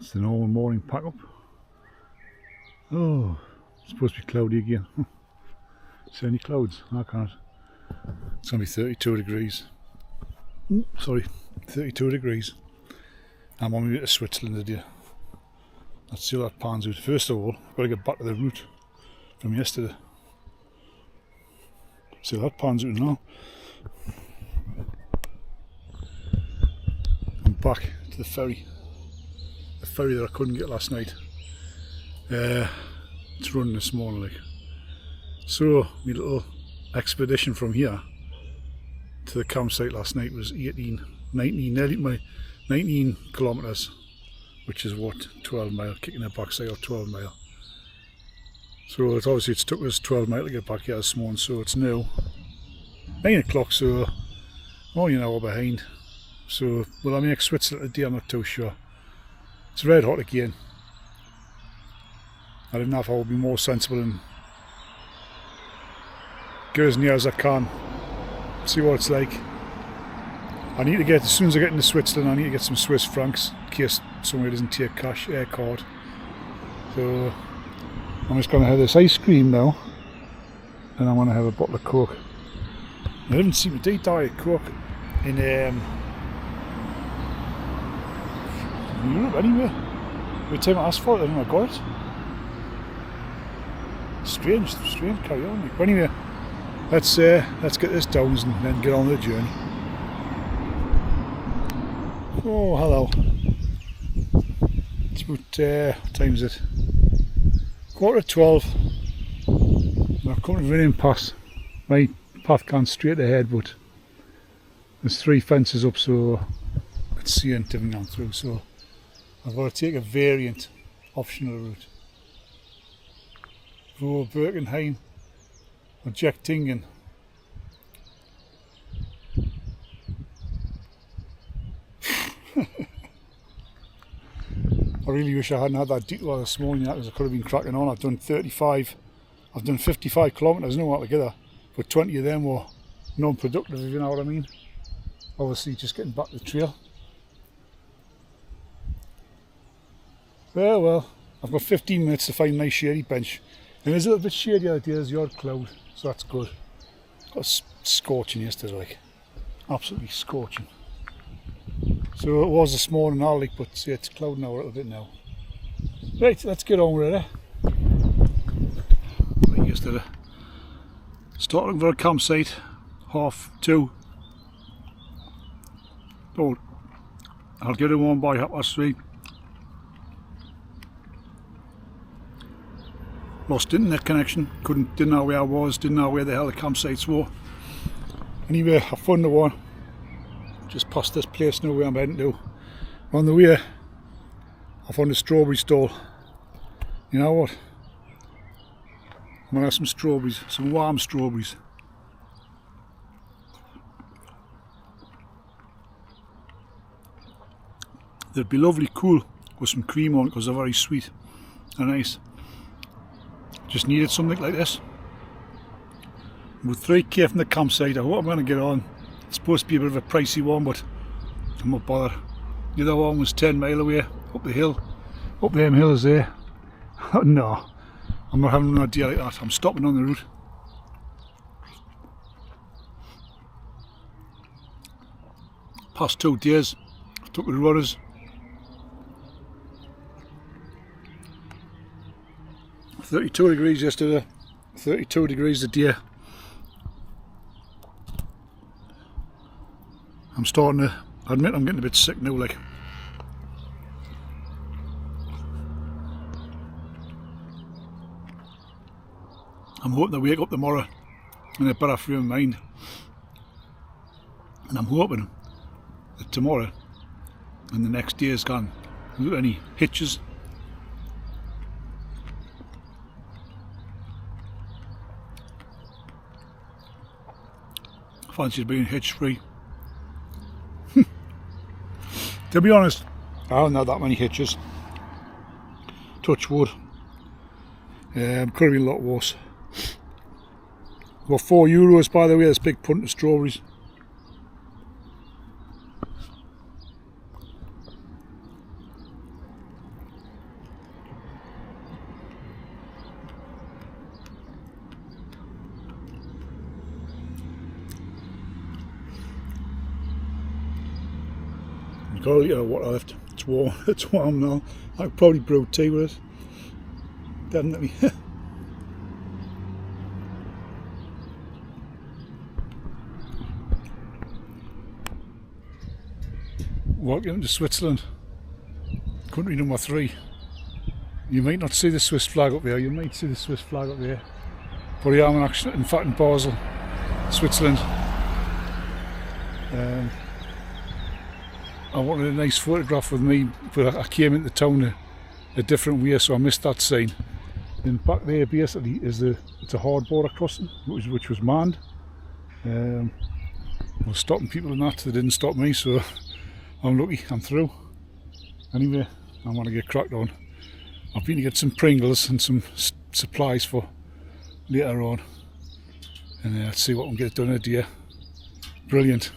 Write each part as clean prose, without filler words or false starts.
It's the normal morning pack up. Oh, it's supposed to be cloudy again. See any clouds? I can't. It's going to be 32 degrees. Sorry, 32 degrees. I'm on my way to Switzerland today. Let's see how that pans out. First of all, I've got to get back to the route from yesterday. See how that pans out now. I'm back to the ferry. The ferry that I couldn't get last night. It's running this morning, like. So, my little expedition from here to the campsite last night was 19 kilometres, which is what, 12 mile, kicking it backside of 12 mile. So it's took us 12 mile to get back here this morning, so it's now 9 o'clock, so I'm only an hour behind. So will I make Switzerland today? I'm not too sure. It's red hot again. I don't know if I will be more sensible and get as near as I can, see what it's like. I need to get, as soon as I get into Switzerland, I need to get some Swiss francs in case somewhere doesn't take cash, air card. So I'm just going to have this ice cream now, and I'm going to have a bottle of Coke. I haven't seen a Diet Coke in Europe anyway. Every time I asked for it, I never got it. Strange, carry on. But anyway, let's get this down and then get on the journey. Oh, hello. It's about, what time is it? 11:45. I've come to an impasse. My path gone straight ahead, but there's 3 fences up, so it's seeing everything gone through. So I've got to take a variant, optional route. For Birkenheim or Jechtingen. I really wish I hadn't had that detour this morning, because I could have been cracking on. I've done 55 kilometres now altogether, but 20 of them were non-productive, if you know what I mean. Obviously just getting back to the trail. Well, I've got 15 minutes to find a nice shady bench. And it's a little bit shady out there, there's the odd cloud, so that's good. It got scorching yesterday, like, absolutely scorching. So it was this morning, like, but see, it's clouding out a little bit now. Right, let's get on with it. Like yesterday, starting for a campsite, 2:30. Oh, I'll get it on by 3:30. Lost internet connection, didn't know where I was, didn't know where the hell the campsites were. Anyway, I found the one just past this place now where I'm heading to. On the way, I found a strawberry stall. You know what? I'm gonna have some strawberries, some warm strawberries. They'd be lovely cool with some cream on it because they're very sweet and nice. Just needed something like this. With 3k from the campsite, I hope I'm going to get on. It's supposed to be a bit of a pricey one, but I'm not bothered. The other one was 10 mile away, up the hill. Up them hills there. No, I'm not having an idea like that. I'm stopping on the route. Past 2 days, I took the runners. 32 degrees yesterday, 32 degrees today. I'm starting to admit I'm getting a bit sick now, like. I'm hoping to wake up tomorrow in a better frame of mind. And I'm hoping that tomorrow and the next day is gone without any hitches. Fancied being hitch free. To be honest, I haven't had that many hitches. Touch wood. Could have been a lot worse. Got €4 by the way, this big punt of strawberries. I've got a litre of water left. It's warm. It's warm now. I could probably brew tea with it. Definitely. Walking into Switzerland, country number 3. You might not see the Swiss flag up there, you might see the Swiss flag up there. But yeah, I'm actually, in fact, in Basel, Switzerland. I wanted a nice photograph with me, but I came into town a different way, so I missed that sign. And back there, basically, it's a hard border crossing, which was manned. I was stopping people and that, they didn't stop me, so I'm lucky, I'm through. Anyway, I want to get cracked on. I've been to get some Pringles and some supplies for later on. And let's see what we can get done in a day. Brilliant.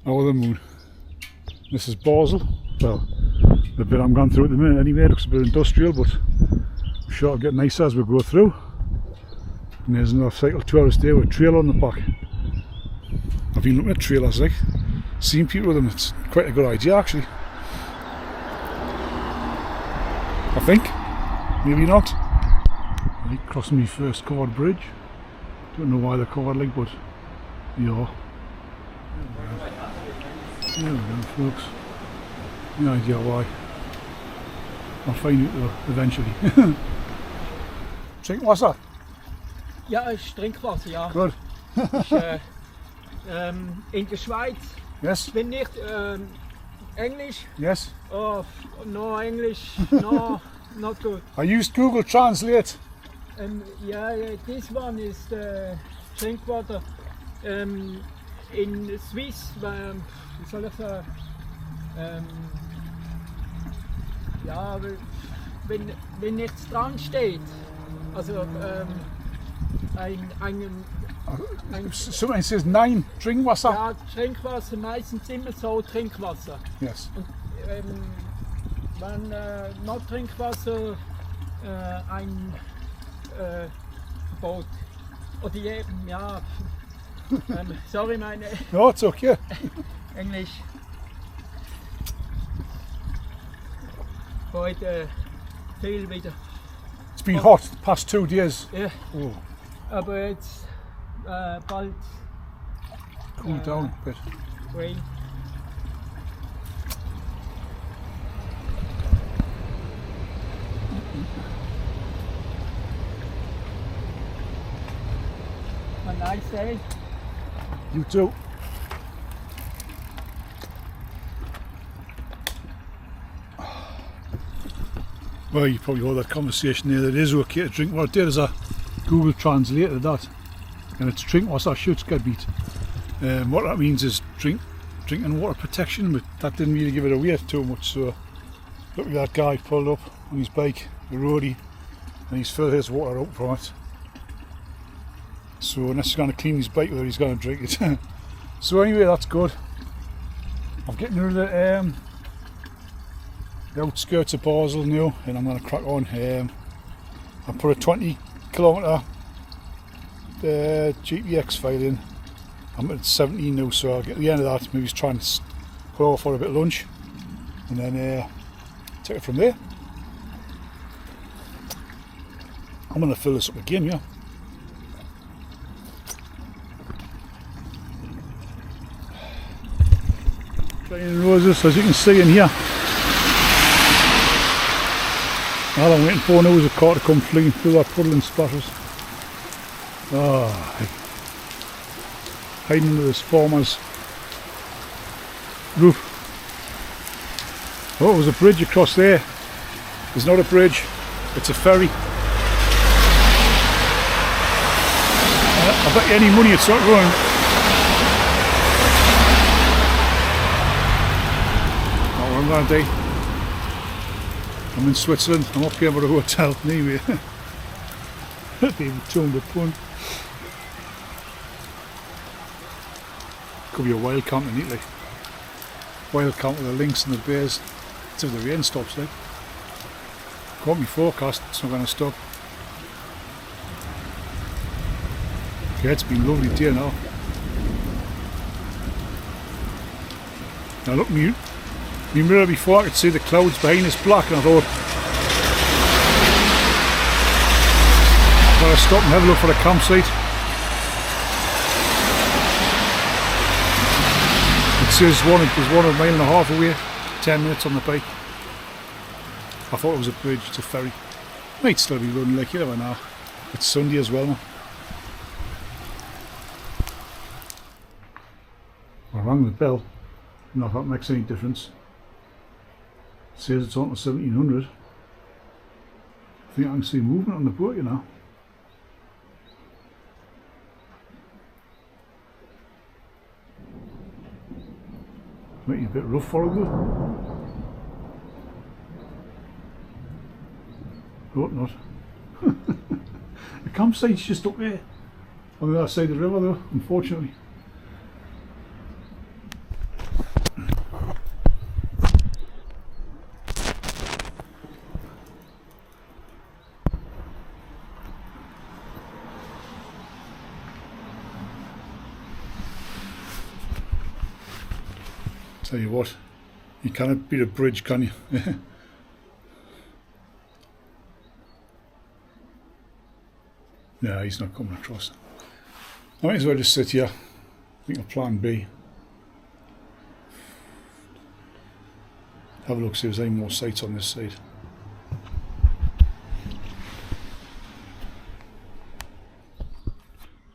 Over the moon. This is Basel. Well, the bit I'm going through at the minute anyway, it looks a bit industrial, but I'm sure it'll get nicer as we go through. And there's another cycle tourist there with a trailer on the back. I've been looking at trailers, like, seeing people with them, it's quite a good idea actually. I think, maybe not. Right, crossing my first covered bridge. Don't know why they're covered, like, but they are. There we go, folks. No idea why. I'll find out though, eventually. Trinkwasser? Ja, ist Trinkwasser, ja. Good. In der Schweiz. Yes. Bin nicht English. Yes. Oh, no English. No, not good. I used Google Translate. Yeah, this one is the drink water. In Swiss, wie soll ich sagen? Ja, wenn nichts dran steht, also Something says 9 Trinkwasser. Ja, Trinkwasser, meistens immer so Trinkwasser. Yes. Und wenn not Trinkwasser ein Verbot. Oder eben, ja, sorry meine No, it's okay. Englisch. Heute viel wieder. It's been hot the past 2 days. Ja, Oh, aber jetzt bald cool down a bit. rain. A nice day. You too. Well, you probably heard that conversation there. That it is okay to drink water. There's a Google translated that, and it's Trinkwasser Schutzgebiet. What that means is drinking water protection, but that didn't really give it away too much. So look at that guy pulled up on his bike, the roadie, and he's filled his water up from it. So unless he's going to clean his bike with it, he's going to drink it. So anyway, that's good. I'm getting rid of the outskirts of Basel now, and I'm going to crack on. I put a 20 kilometre GPX file in. I'm at 17 now, so I'll get to the end of that, maybe try and go over for a bit of lunch, and then take it from there. I'm going to fill this up again, yeah. Flying roses, as you can see in here. All I'm waiting for now is a car to come flying through that puddle and splatters. Hiding under this farmer's roof. Oh, there's a bridge across there. There's not a bridge, it's a ferry. I bet you any money it's not running. Not what I'm going to do. I'm in Switzerland, I'm up here for a hotel anyway. David tuned the pun. Could be a wild camp in Italy. Wild camp with the lynx and the bears. It's if the rain stops, like. Caught me forecast, it's not going to stop. Okay, it's been a lovely day now. Now look, me mirror before, I could see the clouds behind us black, and I thought, better stop and have a look for a campsite. It says there's one a mile and a half away, 10 minutes on the bike. I thought it was a bridge, it's a ferry. Might still be running, like, you never know. It's Sunday as well now. I rang the bell. Not that makes any difference. It says it's on to 1700. I think I can see movement on the boat, you know. Might be a bit rough for it though. Hope not. The campsite's just up there. On the other side of the river though, unfortunately. Tell you what, you cannot beat a bridge, can you? No, he's not coming across. I might as well just sit here. I think of plan B. Have a look, see if there's any more sights on this side.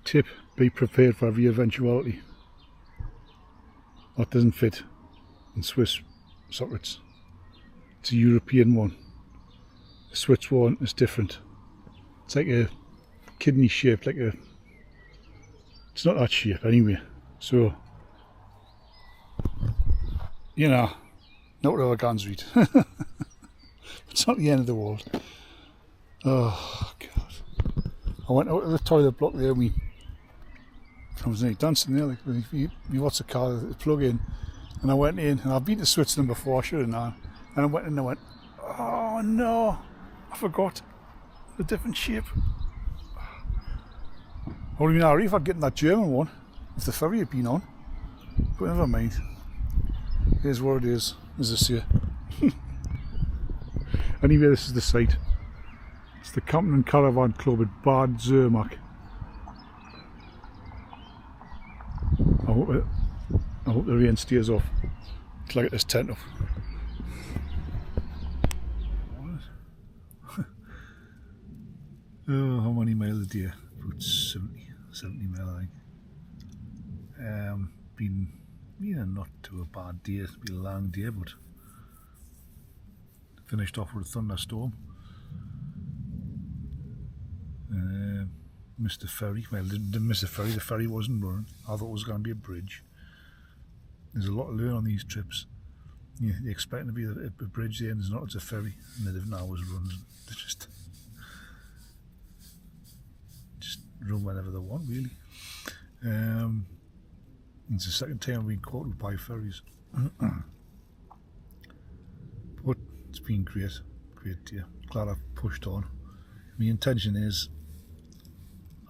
Tip, be prepared for every eventuality. That doesn't fit in Swiss sockets. It's a European one. The Swiss one is different. It's like a kidney shape, like a... It's not that shape anyway. So, you know, not what other guns read. It's not the end of the world. Oh, God. I went out of the toilet block there and I was nearly dancing there, like you what's a car, the plug in, and I went in, and I've been to Switzerland before, I should have known, and I went in and I went, oh no, I forgot, a different shape. I would have been if I'd gotten that German one, if the ferry had been on, but never mind. Here's what it is, as I say. Anyway, this is the site. It's the Camping and Caravan Club at Bad Zermatt. I hope the rain stays off till I get this tent up. Oh, how many miles a day? About 70 miles, I think. Been not too a bad day. It's been a long day, but finished off with a thunderstorm. Missed the ferry. Well, didn't miss the ferry. The ferry wasn't running. I thought it was going to be a bridge. There's a lot to learn on these trips. You expect to be a bridge there, and there's not. It's a ferry, and the different hours runs. They just run whenever they want, really. It's the second time I've been caught by ferries. But it's been great day. Glad I've pushed on. My intention is,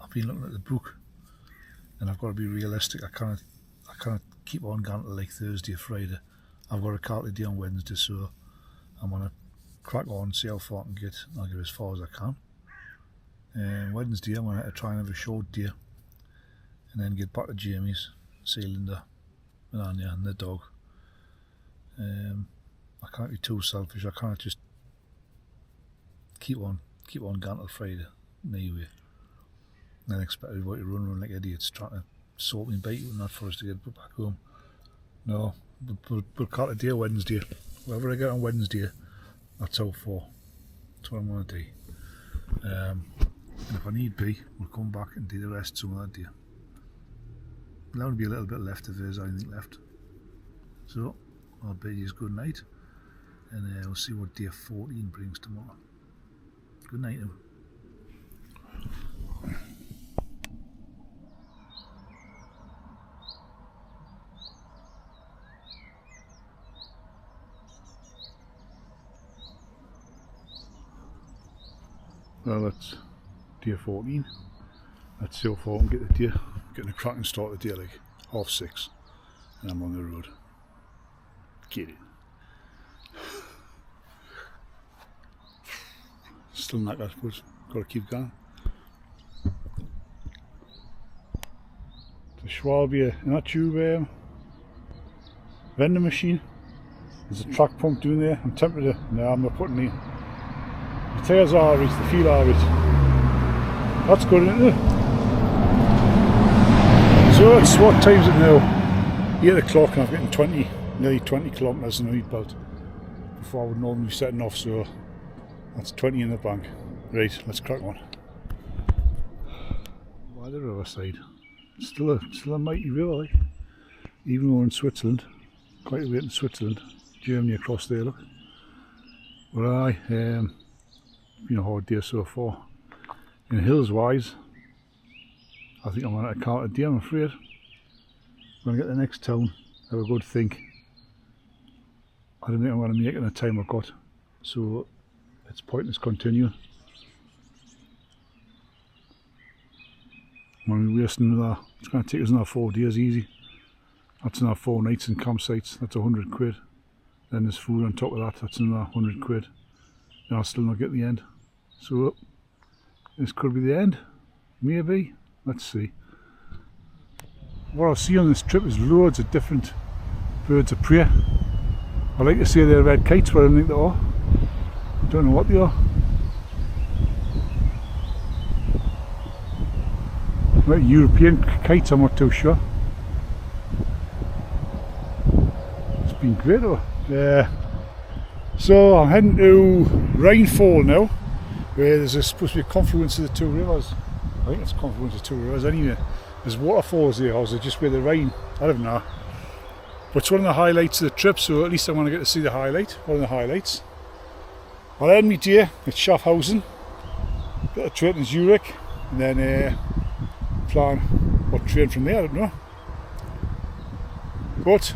I've been looking at the book, and I've got to be realistic. I can't keep on going to like Thursday or Friday. I've got a calendar day on Wednesday, so I'm gonna crack on, see how far I can get. I'll get as far as I can. Wednesday I'm gonna try and have a short day, and then get back to Jamie's, see Linda and Anya and the dog. I can't be too selfish. I can't just keep on going till Friday anyway, and then expect everybody to run like idiots trying to sort me and bite you, not for us to get back home. No, we'll call it a day Wednesday. Whatever I get on Wednesday, that's how far. That's what I'm going to do. And if I need be, we'll come back and do the rest some other day. There'll only be a little bit left if there's anything left. So, I'll bid you a good night, and we'll see what day 14 brings tomorrow. Good night now. Well, that's day 14. Let's see how far I can get the day. Getting a cracking start the day, like 6:30, and I'm on the road. Get it. Still not that, but gotta keep going. The Schwalbe, not tube vending machine. There's a track pump down there. I'm tempted to. No, I'm not putting it. The tyres are alright, the feel alright. That's good, isn't it? So it's what time is it now? 8 o'clock and I've getting nearly 20 kilometres in the wheat belt before I would normally be setting off, so that's 20 in the bank. Right, let's crack on. By the riverside. Still a mighty river, like. Even though we're in Switzerland. Quite a bit in Switzerland. Germany across there, look. But aye, been a hard day so far. In hills wise, I think I'm going to call it a day, I'm afraid. I'm going to get to the next town, have a good think. I don't think I'm going to make it in the time I've got, so it's pointless continuing. I'm going to be wasting another, it's going to take us another 4 days easy. That's another 4 nights in campsites, that's 100 quid. Then there's food on top of that, that's another 100 quid. And I'll still not get the end. So, this could be the end. Maybe. Let's see. What I see on this trip is loads of different birds of prey. I like to say they're red kites, but I don't think they are. I don't know what they are. Like European kites, I'm not too sure. It's been great though. Yeah. So I'm heading to Rhinefall now, where there's supposed to be a confluence of the two rivers. I think it's a confluence of two rivers anyway. There's waterfalls there, or is it just where the Rhine? I don't know. But it's one of the highlights of the trip, so at least I want to get to see the highlight, one of the highlights. I'll end my day at Schaffhausen, bit of train to Zurich, and then plan what train from there, I don't know. But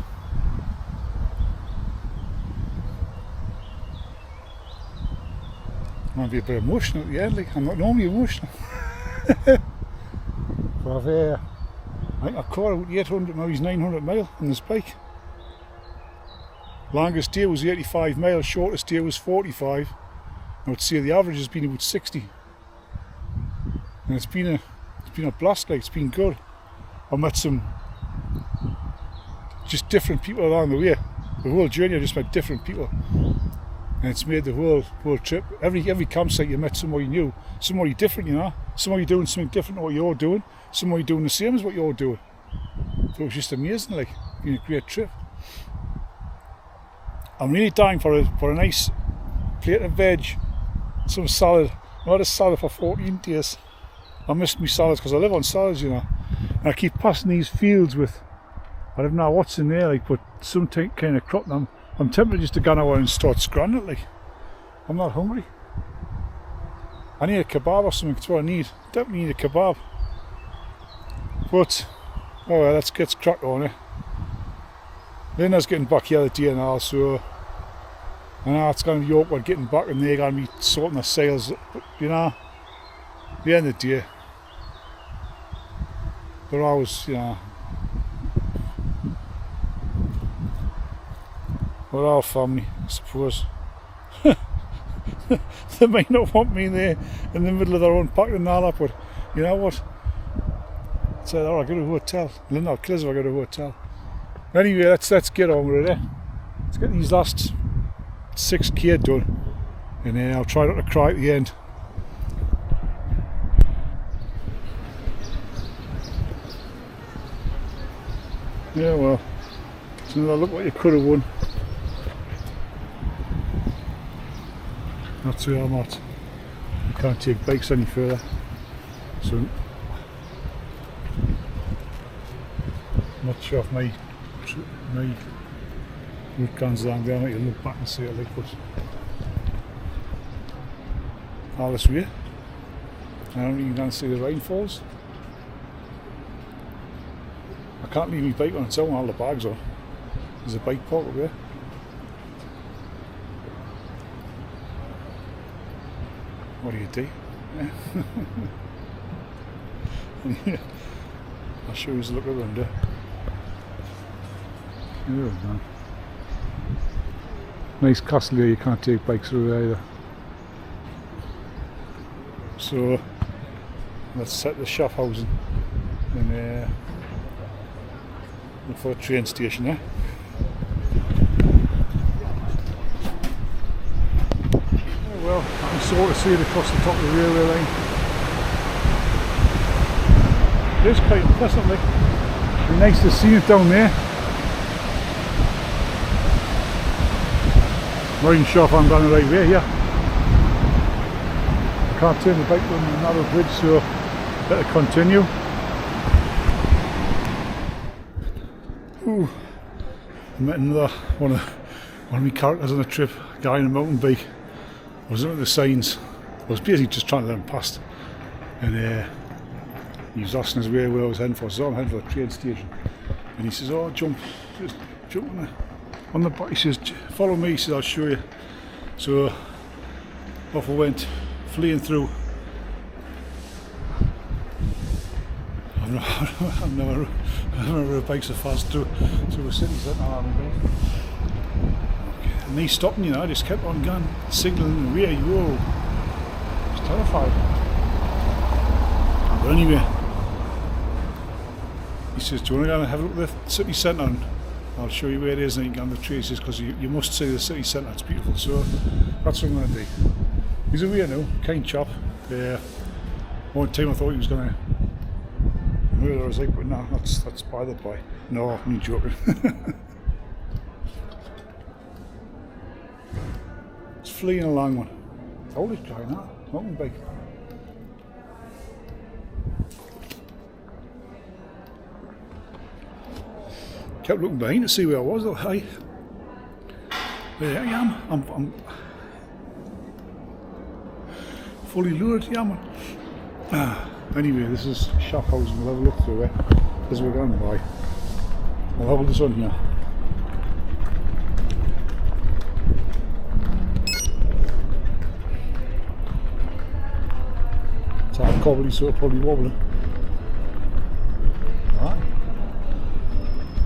I might be a bit emotional at the end, like I'm not normally emotional. But I think I caught about 800 miles, 900 miles on this bike. Longest day was 85 miles, shortest day was 45. I would say the average has been about 60. And it's been a blast, like, it's been good. I met some just different people along the way. The whole journey I just met different people. And it's made the whole trip. Every campsite you met somebody new, somebody different, you know. Somebody doing something different to what you're doing, somebody doing the same as what you're doing. So it was just amazing, like, been a great trip. I'm really dying for a nice plate of veg, some salad. I had a salad for 14 days. I missed my salads because I live on salads, you know. And I keep passing these fields with, I don't know what's in there, like, but some kind of crop. I'm tempted just to go out and start scrambling it, like. I'm not hungry. I need a kebab or something, that's what I need. Definitely need a kebab. But, oh well, let's get cracked on it. Linda's getting back here the day now, so I know it's going to be awkward getting back and they're going to be sorting their sails, but you know, at the end of the day, they're always, you know, we're all family, I suppose. They might not want me there in the middle of their own packing and all that, but you know what? So, oh, I go to a hotel. Linda kills if I go to a hotel. Anyway, let's get on with it, eh? Let's get these last 6k done, and then I'll try not to cry at the end. Yeah, well, it's another look what you could have won. That's where I'm at. You can't take bikes any further, so I'm not sure if my route guns along there. I might look back and see it, like, but all this way. I don't even can see the Rhine Falls. I can't leave my bike on its own, all the bags on. There's a bike park up there. What do you do? I'll show you a look around there. There we go. Nice castle here, you can't take bikes through either. So let's set the Schaffhausen and look for a train station there. Oh well, I can sort of see it across the top of the railway line. It is quite impressive, like. It'd be nice to see it down there. Not even sure if I'm going the right way here. I can't turn the bike on the narrow bridge, so better continue. Ooh. I met another one of my characters on a trip, a guy on a mountain bike. I was looking at the signs. I was basically just trying to let him past. And he was asking us where I was heading for. So I'm heading for a train station. And he says, oh, just jump on the bike. He says, follow me. He says, I'll show you. So off I went, fleeing through. I've never rode a bike so fast through a city centre. And he stopped me, I just kept on going, signalling the way. Whoa, it's terrified. But anyway, he says, do you want to go and have a look at the city centre? And I'll show you where it is, and you can go on the tree. He says, because you must see the city centre, it's beautiful. So that's what I'm going to do. He's a weirdo, kind chap. One time I thought he was going to murder us, but no, that's by the by. No, I'm only joking. It's fleeing along one. How old is guy now? Mountain bike. Kept looking behind to see where I was though. Hey, there I am. I'm fully lured, yeah man. Anyway, this is Schaffhausen. We'll have a look through it as we're going by. I'll have this on here. It's hard cobbly, so it'll probably wobbling. Alright.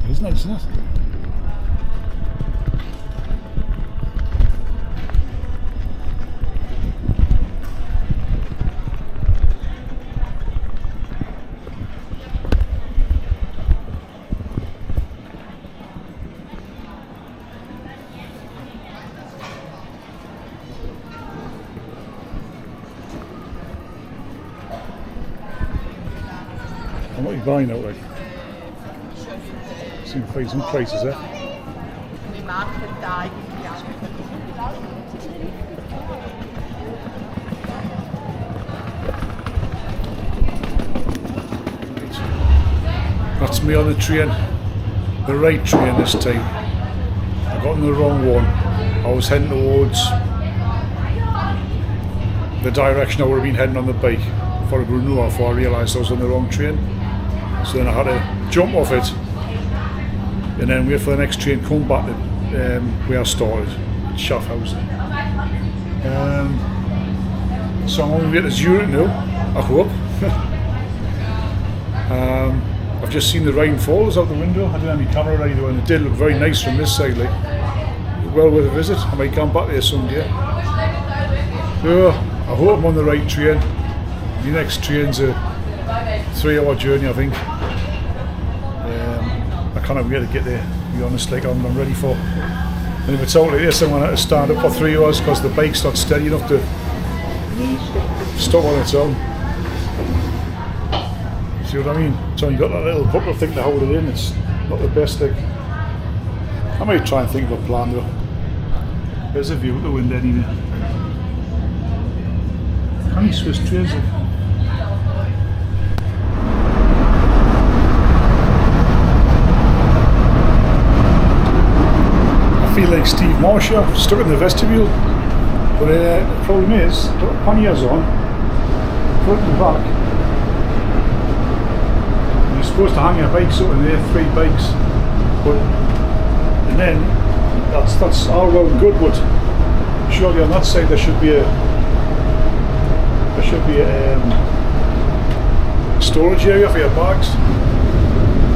It is nice, isn't it? And what are you buying out like? See if find some prices there. That's me on the train, the right train this time. I got on the wrong one. I was heading towards the direction I would have been heading on the bike for a Bruno before I realised I was on the wrong train. So then I had to jump off it and then wait for the next train, come back to where I started, at Schaffhausen. So I'm on my way to Zurich now, I hope. I've just seen the Rhine Falls out the window. I didn't have my camera ready though, and it did look very nice from this side, like. Well worth a visit. I might come back there someday. So I hope I'm on the right train. The next train's a 3-hour journey, I think. I can't wait to get there, to be honest. Like I'm ready for. And if it's out like this, I'm going to have to stand up for 3 hours because the bike's not steady enough to stop on its own. See what I mean? It's only got that little buckle thing to hold it in. It's not the best thing. I might try and think of a plan though. There's a view of the wind anyway. How many Swiss trains are there? I feel like Steve Marsh here, stuck in the vestibule. But the problem is, put panniers on, front and back. You're supposed to hang your bikes up in there, 3 bikes. And then that's all well and good, but surely on that side there should be a storage area for your bags.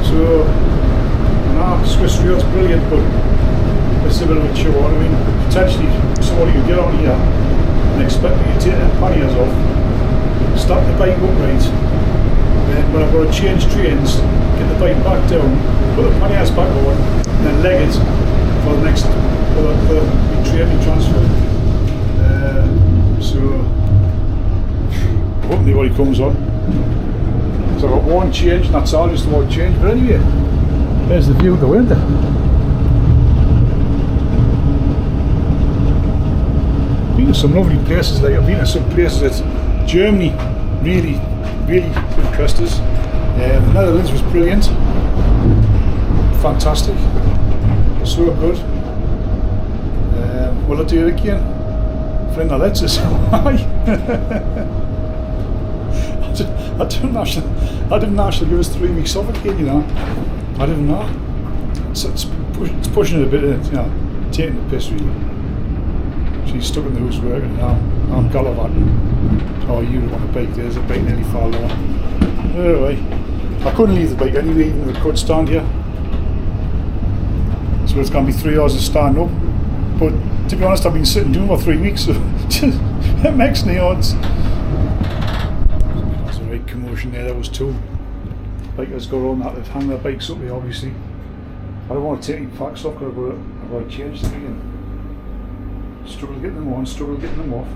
So Swiss Rail's brilliant, but It's a bit of a chore. I mean, potentially somebody could get on here and expect me to take the panniers off, start the bike upright, then when I've got to change trains, get the bike back down, put the panniers back on, and then leg it for the next for the train transfer. So hopefully nobody comes on. So I've got one change, and that's all, just one change. But anyway, there's the view of the window. Been to some lovely places, like I've been to some places that Germany really impressed us. The Netherlands was brilliant, fantastic, so good. Will I do it again? Friend, lets us. I didn't actually give us 3 weeks off again, you know. I didn't know. It's pushing it a bit, you know, taking the piss really. She's stuck in the house working, and I'm gallivanting. Oh, you don't want a bike, there's a bike nearly fall over. Anyway, I couldn't leave the bike anyway, even if I could stand here. So it's going to be 3 hours of stand up. But to be honest, I've been sitting doing for 3 weeks, so it makes no odds. There's a right commotion there. There was 2 bikers go around that, they've hung their bikes up there, obviously. I don't want to take any packs off because I've got to change them again. Struggle getting them on, struggle getting them off.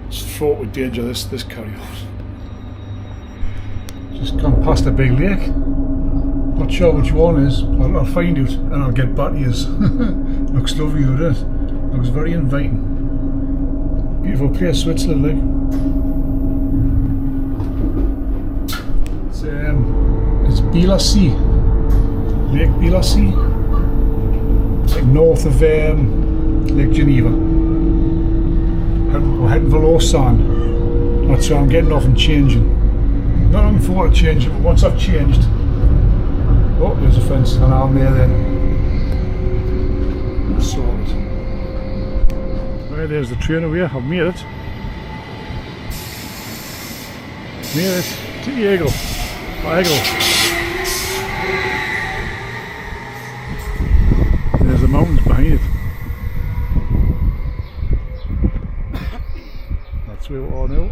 It's fraught with danger, this carry on. Just gone past a big lake. Not sure which one is, I'll find out and I'll get back to you. Looks lovely, doesn't it? Looks very inviting. Beautiful place, Switzerland, like. It's Bieler See. Lake Bieler See. It's like north of Lake Geneva. We're heading for Lausanne. That's where I'm getting off and changing. Not looking forward to changing, but once I've changed, oh, there's a fence, and I'm there then. Sorted. Right, there's the train over here. I've made it. Made it to Eagle. There's the mountains behind it. That's where we are now.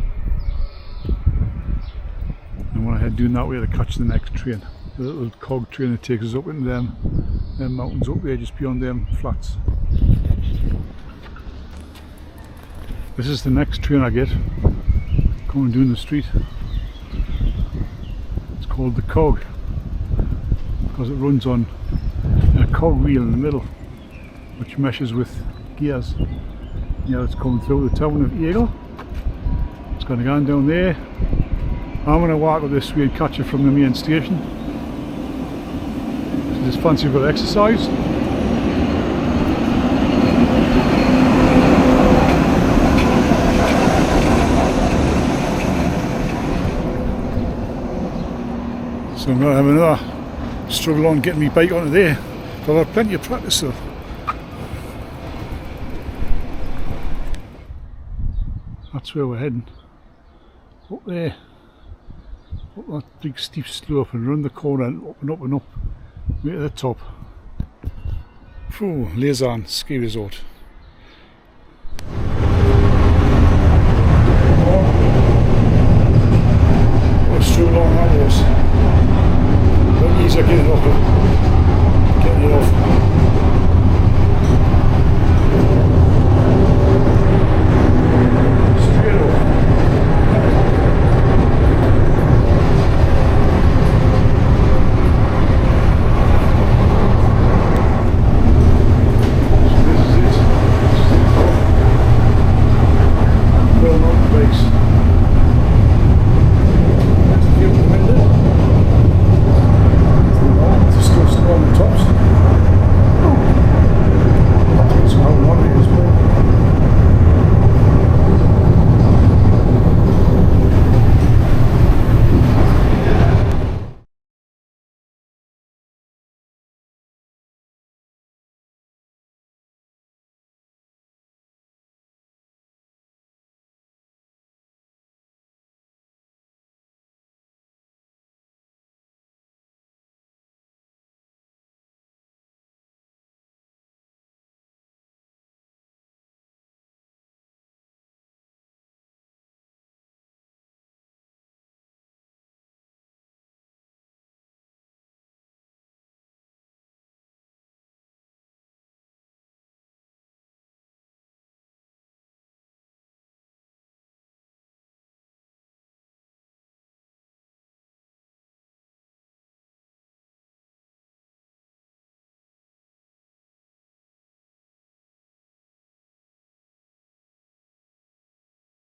And when I head doing that way to catch the next train. The little cog train that takes us up into them mountains up there just beyond them flats. This is the next train I get coming down the street. It's called the cog because it runs on a cog wheel in the middle which meshes with gears. Yeah, it's coming through the town of Eagle. It's going to go down there. I'm going to walk up this way and catch it from the main station. Just fancy a bit of exercise. So I'm going to have another struggle on getting my bike onto there, but I've had plenty of practice though. That's where we're heading. Up there. Up that big steep slope and round the corner and up and up and up. Way to the top. Phew, Lausanne ski resort. What a struggle on that was. But easier getting it off.